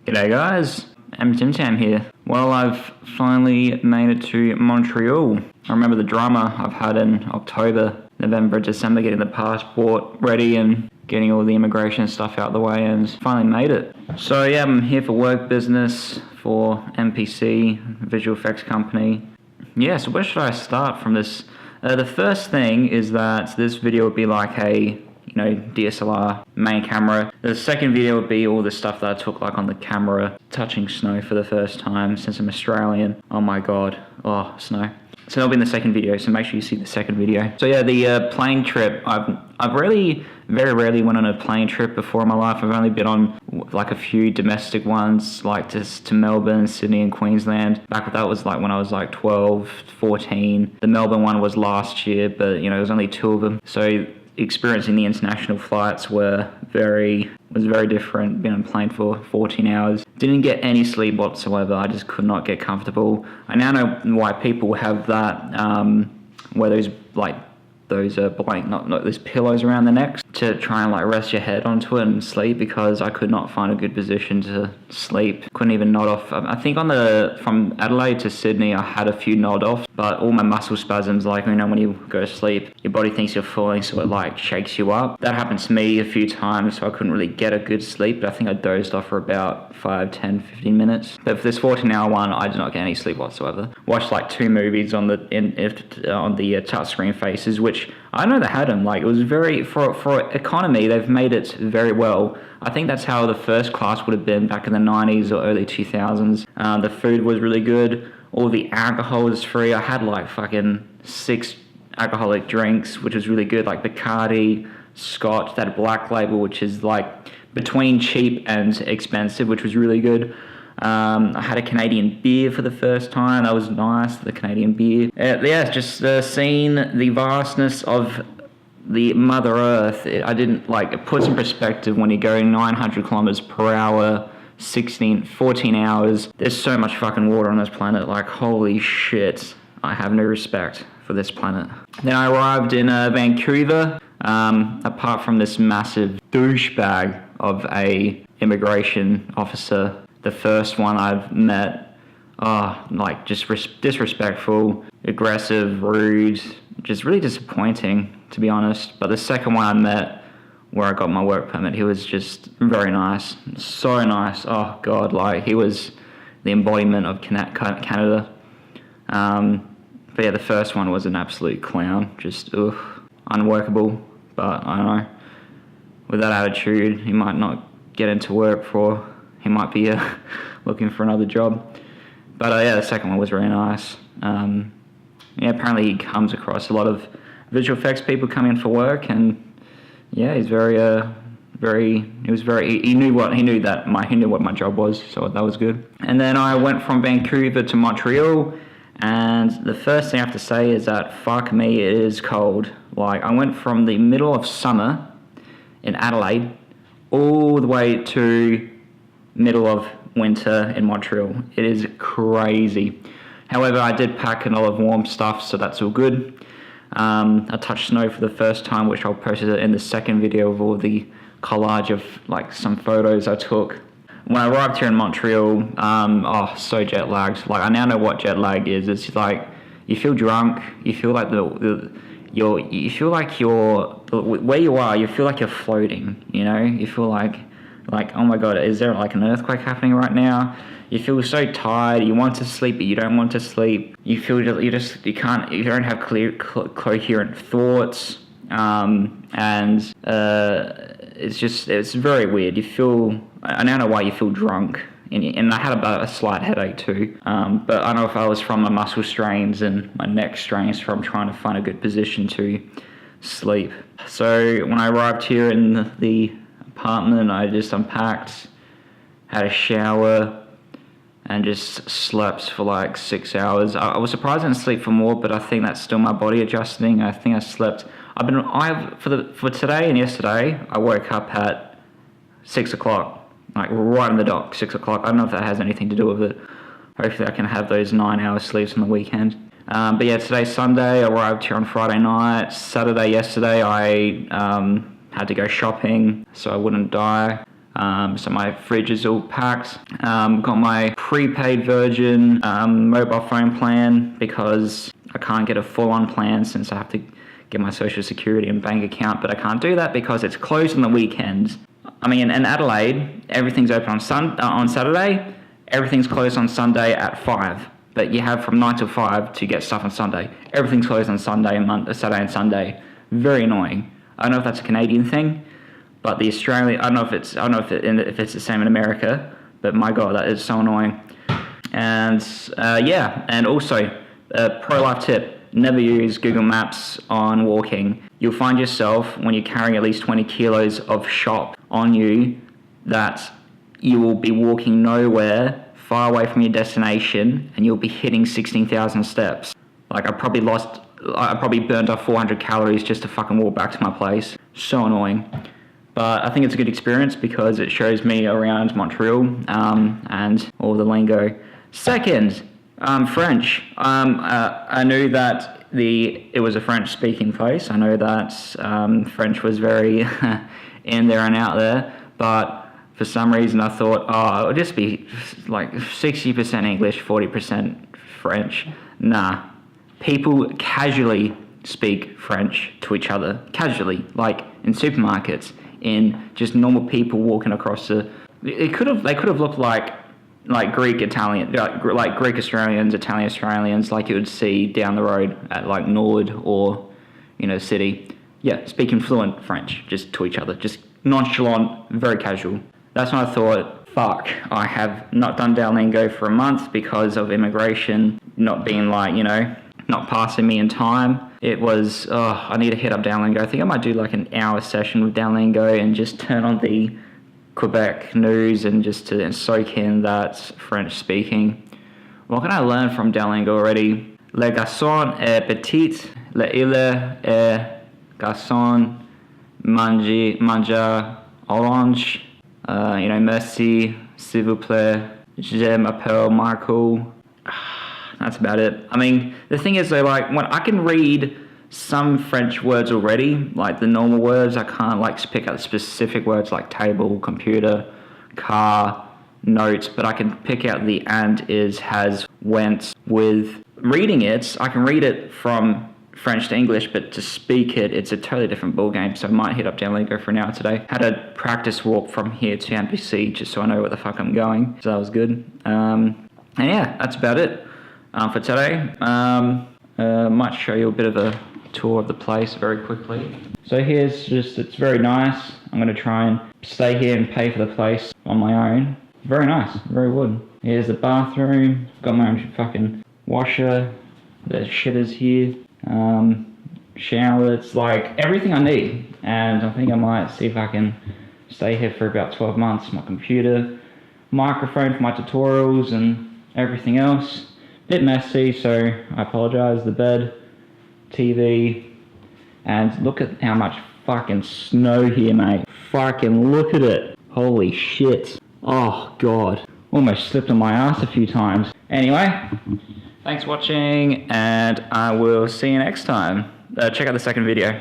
G'day guys, Tim Tam here. Well, I've finally made it to Montreal. I remember the drama I've had in October, November, December, getting the passport ready and getting all the immigration stuff out of the way, and finally made it. So yeah, I'm here for work business for MPC, visual effects company. Yeah, so where should I start from this? The first thing is that this video would be like a DSLR main camera. The second video would be all the stuff that I took like on the camera, touching snow for the first time since I'm Australian. Oh my god, oh snow. So that'll be in the second video, so make sure you see the second video. So yeah, the plane trip, I've really very rarely went on a plane trip before in my life. I've only been on like a few domestic ones, like to Melbourne, Sydney and Queensland. That was like when I was like 12, 14. The Melbourne one was last year, but it was only 2 of them. So experiencing the international flights was very different. Been on a plane for 14 hours. Didn't get any sleep whatsoever. I just could not get comfortable. I now know why people have that, where there's like those those pillows around the necks to try and like rest your head onto it and sleep, because I could not find a good position to sleep. Couldn't even nod off. I think from Adelaide to Sydney I had a few nod off, but all my muscle spasms, like when you go to sleep your body thinks you're falling, so it like shakes you up. That happened to me a few times, so I couldn't really get a good sleep, but I think I dozed off for about 5, 10, 15 minutes. But for this 14-hour one I did not get any sleep whatsoever. Watched like 2 movies on the touchscreen faces, which I know they had them. Like, it was very, for economy, they've made it very well. I think that's how the first class would have been back in the 90s or early 2000s. The food was really good. All the alcohol was free. I had like fucking 6 alcoholic drinks, which was really good, like Bacardi, Scotch, that Black Label, which is like between cheap and expensive, which was really good. I had a Canadian beer for the first time. That was nice, the Canadian beer. Yeah, just seeing the vastness of the Mother Earth. It puts in perspective when you go 900 kilometers per hour, 14 hours. There's so much fucking water on this planet. Like, holy shit. I have no respect for this planet. Then I arrived in Vancouver. Apart from this massive douchebag of a immigration officer, the first one I've met, just disrespectful, aggressive, rude, just really disappointing, to be honest. But the second one I met, where I got my work permit, he was just very nice, so nice. Oh god, like he was the embodiment of Canada. But yeah, the first one was an absolute clown, just unworkable. But I don't know, with that attitude, he might not get into work he might be looking for another job. But yeah, the second one was really nice. Apparently he comes across a lot of visual effects people come in for work, and yeah, he's he knew what my job was, so that was good. And then I went from Vancouver to Montreal, and the first thing I have to say is that fuck me, it is cold. Like, I went from the middle of summer in Adelaide all the way to middle of winter in Montreal. It is crazy. However, I did pack a lot of warm stuff, so that's all good. I touched snow for the first time, which I'll post in the second video of all the collage of like some photos I took. When I arrived here in Montreal, so jet lagged. Like, I now know what jet lag is. It's like you feel drunk, you feel like you feel like where you are, you feel like you're floating, you feel like, oh my god, is there like an earthquake happening right now? You feel so tired, you want to sleep, but you don't want to sleep. You feel you don't have clear, coherent thoughts, it's very weird. I now know why you feel drunk, and I had about a slight headache too, but I don't know if I was from my muscle strains and my neck strains from trying to find a good position to sleep. So when I arrived here in the apartment, I just unpacked, had a shower, and just slept for like 6 hours. I was surprised I didn't sleep for more, but I think that's still my body adjusting. I think I slept. For today and yesterday, I woke up at 6 o'clock, like right on the dot, 6 o'clock. I don't know if that has anything to do with it. Hopefully I can have those 9-hour sleeps on the weekend. But yeah, today's Sunday. I arrived here on Friday night. Saturday yesterday, I had to go shopping so I wouldn't die. So my fridge is all packed. Got my prepaid Virgin mobile phone plan because I can't get a full-on plan since I have to get my social security and bank account, but I can't do that because it's closed on the weekends. I mean, in Adelaide, everything's open on Saturday, everything's closed on Sunday at 5. But you have from 9 till 5 to get stuff on Sunday. Everything's closed on Saturday and Sunday. Very annoying. I don't know if that's a Canadian thing, but the Australian, I don't know if it's the same in America, but my God, that is so annoying. And yeah, and also, pro life tip, never use Google Maps on walking. You'll find yourself, when you're carrying at least 20 kilos of shop on you, that you will be walking nowhere, far away from your destination, and you'll be hitting 16,000 steps. Like, I probably burned off 400 calories just to fucking walk back to my place. So annoying. But I think it's a good experience because it shows me around Montreal and all the lingo. Second, French. I knew that it was a French-speaking place. I know that French was very in there and out there, but for some reason I thought, it'll just be like 60% English, 40% French. Nah. People casually speak French to each other. Casually. Like in supermarkets. In just normal people walking across they could have looked like Greek Italian, like Greek Australians, Italian Australians, like you would see down the road at like Nord or, City. Yeah, speaking fluent French, just to each other. Just nonchalant, very casual. That's when I thought, fuck, I have not done Duolingo for a month because of immigration not being not passing me in time. It was, I need to hit up Duolingo. I think I might do like an hour session with Duolingo and just turn on the Quebec news and just to soak in that French speaking. What can I learn from Duolingo already? Le garçon est petit, l'île est garçon, manger orange. Merci, s'il vous plaît, je m'appelle Marco. That's about it. I mean, the thing is though, like, when I can read some French words already, like the normal words, I can't pick out specific words like table, computer, car, notes, but I can pick out the and, is, has, went. With reading it, I can read it from French to English, but to speak it, it's a totally different ballgame, so I might hit up Duolingo for an hour today. Had a practice walk from here to NPC just so I know where the fuck I'm going, so that was good. And yeah, that's about it for today. Might show you a bit of a tour of the place very quickly. So it's very nice. I'm going to try and stay here and pay for the place on my own. Very nice, very wood. Here's the bathroom, got my own fucking washer, the shitters here. Shower, it's like everything I need, and I think I might see if I can stay here for about 12 months. My computer, microphone for my tutorials and everything else. Bit messy, so I apologize. The bed, TV, and look at how much fucking snow here, mate. Fucking look at it. Holy shit. Oh god, almost slipped on my ass a few times. Anyway, thanks for watching, and I will see you next time. Check out the second video.